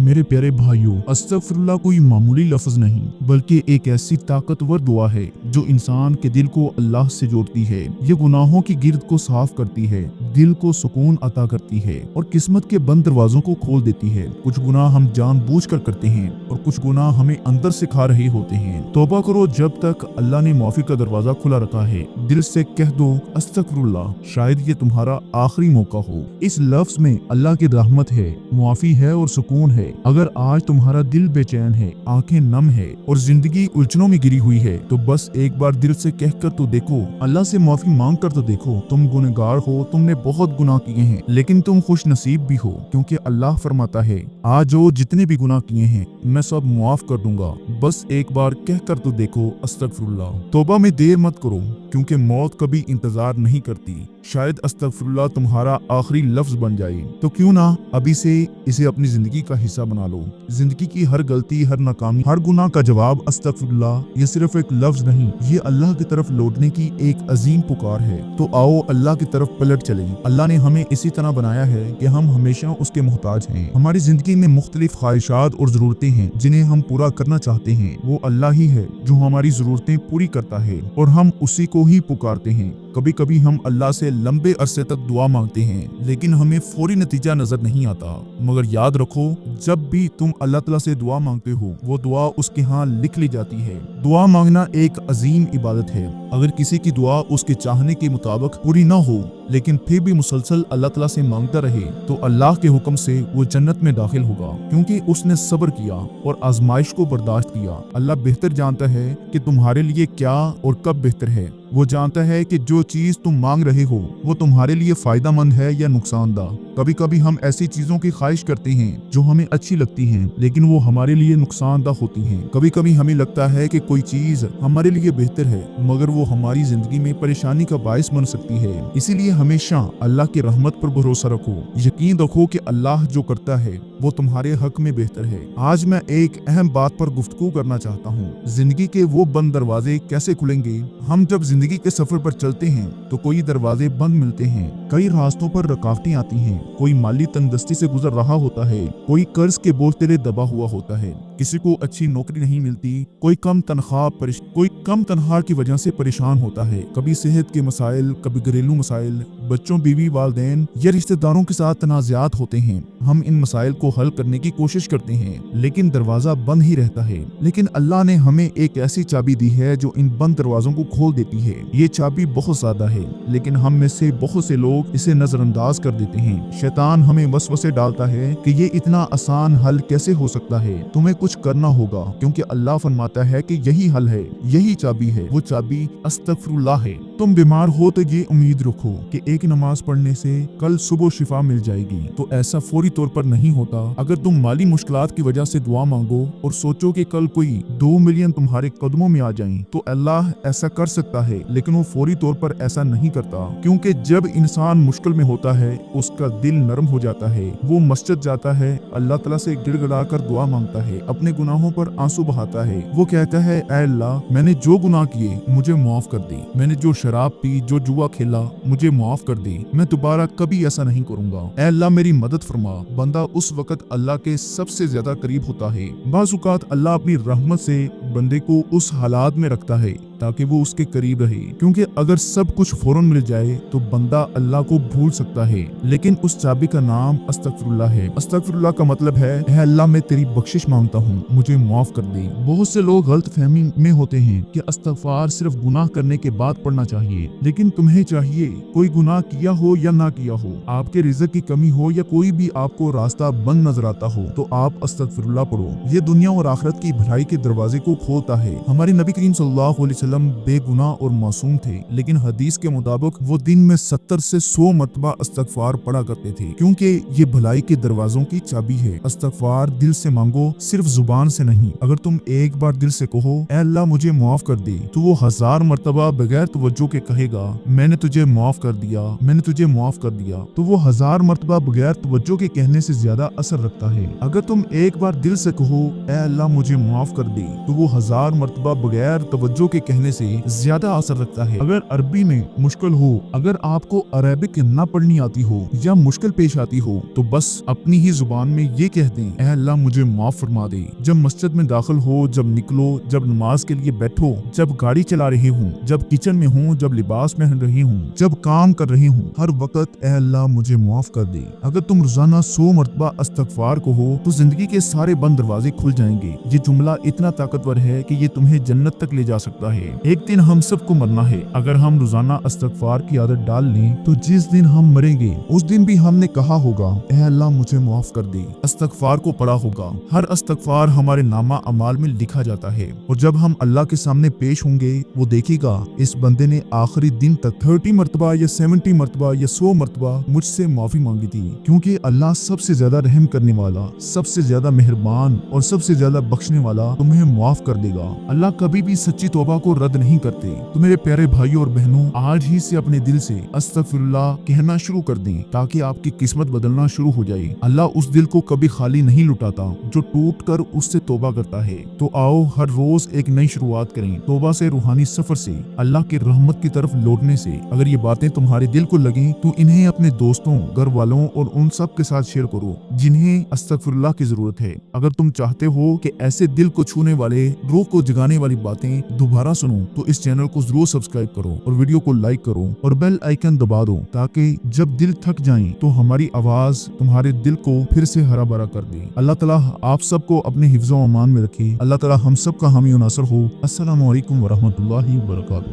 मेरे प्यारे भाइयों, अस्तगफिरुल्लाह कोई मामूली लफ्ज नहीं बल्कि एक ऐसी ताकतवर दुआ है जो इंसान के दिल को अल्लाह से जोड़ती है। ये गुनाहों की गिर्द को साफ करती है, दिल को सुकून अता करती है और किस्मत के बंद दरवाजों को खोल देती है। कुछ गुनाह हम जानबूझकर करते हैं और कुछ गुनाह हमें अंदर से खा रहे होते हैं। तौबा करो जब तक अल्लाह ने माफी का दरवाजा खुला रखा है। दिल से कह दो अस्तगफिरुल्लाह, शायद ये तुम्हारा आखिरी मौका हो। इस लफ्ज में अल्लाह की रहमत है, मुआफी है और सुकून है। अगर आज तुम्हारा दिल बेचैन है, आंखें नम है और जिंदगी उलझनों में गिरी हुई है तो बस एक बार दिल से कहकर तो देखो, अल्लाह से माफी मांग कर तो देखो। तुम गुनहगार हो, तुमने बहुत गुनाह किए हैं, लेकिन तुम खुश नसीब भी हो क्योंकि अल्लाह फरमाता है आज जो जितने भी गुनाह किए हैं मैं सब मुआफ कर दूंगा। बस एक बार कहकर तो देखो अस्तगफिरुल्लाह। तौबा में देर मत करो क्योंकि मौत कभी इंतजार नहीं करती। शायद अस्तगफिरुल्लाह तुम्हारा आखिरी लफ्ज बन जाए, तो क्यों ना अभी से इसे अपनी जिंदगी का हिस्सा बना लो। जिंदगी की हर गलती, हर नाकामी, हर गुनाह का जवाब अस्तगफिरुल्लाह। ये सिर्फ एक लफ्ज नहीं, ये अल्लाह की तरफ लौटने की एक अजीम पुकार है। तो आओ अल्लाह की तरफ पलट चलें। अल्लाह ने हमें इसी तरह बनाया है कि हम हमेशा उसके मोहताज हैं। हमारी जिंदगी में मुख्तलिफ ख्वाहिशात और जरूरतें हैं जिन्हें हम पूरा करना चाहते हैं। वो अल्लाह ही है जो हमारी जरूरतें पूरी करता है और हम उसी को ही पुकारते हैं। कभी कभी हम अल्लाह से लंबे अरसे तक दुआ मांगते हैं लेकिन हमें फौरी नतीजा नजर नहीं आता। मगर याद रखो, जब भी तुम अल्लाह ताला से दुआ मांगते हो वो दुआ उसके यहाँ लिख ली जाती है। दुआ मांगना एक अजीम इबादत है। अगर किसी की दुआ उसके चाहने के मुताबिक पूरी ना हो लेकिन फिर भी मुसलसल अल्लाह ताला से मांगता रहे तो अल्लाह के हुक्म से वो जन्नत में दाखिल होगा, क्योंकि उसने सब्र किया और आजमाइश को बर्दाश्त किया। अल्लाह बेहतर जानता है कि तुम्हारे लिए क्या और कब बेहतर है। वो जानता है कि जो चीज तुम मांग रहे हो वो तुम्हारे लिए फायदा मंद है या नुकसानदा। कभी कभी हम ऐसी चीजों की ख्वाहिश करते हैं जो हमें अच्छी लगती हैं लेकिन वो हमारे लिए नुकसानदा होती हैं। कभी कभी हमें लगता है कि कोई चीज हमारे लिए बेहतर है मगर वो हमारी जिंदगी में परेशानी का बायस बन सकती है। इसीलिए हमेशा अल्लाह की रहमत पर भरोसा रखो। यकीन रखो कि अल्लाह जो करता है वो तुम्हारे हक में बेहतर है। आज मैं एक अहम बात पर गुफ्तगू करना चाहता हूँ। जिंदगी के वो बंद दरवाजे कैसे खुलेंगे। हम जब जिंदगी के सफर पर चलते हैं तो कोई दरवाजे बंद मिलते हैं, कई रास्तों पर रुकावटें आती हैं। कोई माली तंगदस्ती से गुजर रहा होता है, कोई कर्ज के बोझ तले दबा हुआ होता है, किसी को अच्छी नौकरी नहीं मिलती, कोई कम तनख्वाह की वजह से परेशान होता है। कभी सेहत के मसाइल, कभी घरेलू मसाइल, बच्चों, बीवी, वालिदैन या रिश्तेदारों के साथ तनाज़ात होते हैं। हम इन मसाइल को हल करने की कोशिश करते हैं लेकिन दरवाजा बंद ही रहता है। लेकिन अल्लाह ने हमें एक ऐसी चाबी दी है जो इन बंद दरवाजों को खोल देती है। ये चाबी बहुत ज्यादा है लेकिन हम में से बहुत से लोग इसे नजरअंदाज कर देते हैं। शैतान हमें वसवसे डालता है कि ये इतना आसान हल कैसे हो सकता है, तुम्हें कुछ करना होगा, क्योंकि अल्लाह फरमाता है कि यही हल है, यही चाबी है। वो चाबी अस्तगफिरुल्लाह है। तुम बीमार हो तो ये उम्मीद रखो कि एक नमाज पढ़ने से कल सुबह शिफा मिल जाएगी, तो ऐसा फौरी तौर पर नहीं होता। अगर तुम माली मुश्किलात की वजह से दुआ मांगो और सोचो कि कल कोई 2 मिलियन तुम्हारे कदमों में आ जाएं, तो अल्लाह ऐसा कर सकता है लेकिन वो फौरी तौर पर ऐसा नहीं करता, क्योंकि जब इंसान मुश्किल में होता है उसका दिल नरम हो जाता है। वो मस्जिद जाता है, अल्लाह ताला से गिड़गिड़ा कर दुआ मांगता है, अपने गुनाहों पर आंसू बहाता है। वो कहता है, ऐ अल्लाह मैंने जो गुनाह किए मुझे माफ कर दे, मैंने जो शराब पी, जो जुआ खेला मुझे माफ कर दे, मैं दोबारा कभी ऐसा नहीं करूंगा। ऐ अल्लाह मेरी मदद फरमा। बंदा उस वक्त अल्लाह के सबसे ज्यादा करीब होता है। बाज़ औक़ात अल्लाह अपनी रहमत से बंदे को उस हालात में रखता है ताकि वो उसके करीब रहे, क्योंकि अगर सब कुछ फौरन मिल जाए तो बंदा अल्लाह को भूल सकता है। लेकिन उस चाबी का नाम अस्तगफिरुल्लाह है। अस्तगफिरुल्लाह का मतलब है, ऐ अल्लाह मैं तेरी बख्शिश मांगता हूँ, मुझे माफ कर दे। बहुत से लोग गलत फहमी में होते हैं कि इस्तगफार सिर्फ गुनाह करने के बाद पढ़ना चाहिए, लेकिन तुम्हें चाहिए कोई गुनाह किया हो या ना किया हो, आपके रिज़्क की कमी हो या कोई भी आपको रास्ता बंद नजर आता हो, तो आप अस्तगफिरुल्लाह पढ़ो। ये दुनिया और आखिरत की भलाई के दरवाजे को खोलता है। हमारे नबी करीम सल्लल्लाहु अलैहि वसल्लम बेगुनाह और मासूम थे, लेकिन हदीस के मुताबिक वो दिन में 70 से 100 मरतबा इस्तगफार पढ़ा करते थे, क्योंकि ये भलाई के दरवाजों की चाबी है। इस्तगफार दिल से मांगो, सिर्फ जुबान से नहीं। अगर तुम एक बार दिल से कहो, ऐ अल्लाह मुझे माफ कर दे, तो वो 1000 मरतबा बगैर तवज्जो के कहेगा, मैंने तुझे माफ कर दिया, मैंने तुझे माफ कर दिया। तो वो 1000 मरतबा बगैर तवज्जो के कहने से ज्यादा असर रखता है। अगर तुम एक बार दिल से कहो, ऐ अल्लाह मुझे माफ कर दे, तो वो 1000 मर्तबा बगैर तवज्जो के कहने से ज्यादा असर रखता है। अगर अरबी में मुश्किल हो, अगर आपको अरेबिक ना पढ़नी आती हो या मुश्किल पेश आती हो तो बस अपनी ही जुबान में ये कह दें, ऐ अल्लाह मुझे माफ फरमा दे। जब मस्जिद में दाखिल हो, जब निकलो, जब नमाज के लिए बैठो, जब गाड़ी चला रहे हूँ, जब किचन में हूँ, जब लिबास पहन रही हूँ, जब काम कर रही हूँ, हर वक्त ऐ अल्लाह मुझे माफ कर दे। अगर तुम रोजाना 100 मर्तबा अस्तगफार कहो तो जिंदगी के सारे बंद दरवाजे खुल जाएंगे। ये जुमला इतना ताकतवर है कि ये तुम्हें जन्नत तक ले जा सकता है। एक दिन हम सबको मरना है। अगर हम रोजाना अस्तगफार की आदत डाल लें तो जिस दिन हम मरेंगे उस दिन भी हमने कहा होगा, ऐ अल्लाह मुझे माफ कर दे। अस्तगफार को पढ़ा होगा। हर अस्तगफार हमारे नामा अमाल में लिखा जाता है और जब हम अल्लाह के सामने पेश होंगे वो देखेगा इस बंदे ने आखिरी दिन तक 30 मर्तबा या 70 मर्तबा या 100 मर्तबा मुझसे माफी मांगी थी। क्योंकि अल्लाह सबसे ज्यादा रहम करने वाला, सबसे ज्यादा मेहरबान और सबसे ज्यादा बख्शने वाला तुम्हें माफ कर देगा। अल्लाह कभी भी सच्ची तौबा को रद्द नहीं करते। तो मेरे प्यारे भाइयों और बहनों, आज ही से अपने दिल से अस्तगफिरुल्लाह कहना शुरू कर दें ताकि आपकी किस्मत बदलना शुरू हो जाए। अल्लाह उस दिल को कभी खाली नहीं लुटाता जो टूट कर उससे तौबा करता है। तो आओ हर रोज एक नई शुरुआत करें, तौबा से, रूहानी सफर से, अल्लाह की रहमत की तरफ लौटने से। अगर ये बातें तुम्हारे दिल को लगें तो इन्हें अपने दोस्तों, घर वालों और उन सब के साथ शेयर करो जिन्हें अस्तगफिरुल्लाह की जरूरत है। अगर तुम चाहते हो कि ऐसे दिल को छूने वाले, रूह को जगाने वाली बातें दोबारा सुनो तो इस चैनल को जरूर सब्सक्राइब करो और वीडियो को लाइक करो और बेल आइकन दबा दो ताकि जब दिल थक जाए तो हमारी आवाज तुम्हारे दिल को फिर से हरा भरा कर दे। अल्लाह ताला आप सबको अपने हिफ्ज़ो अमान में रखे। अल्लाह ताला हम सब का हामी और नासर हो। अस्सलामु अलैकुम वरहमतुल्लाहि वबरकातुहू।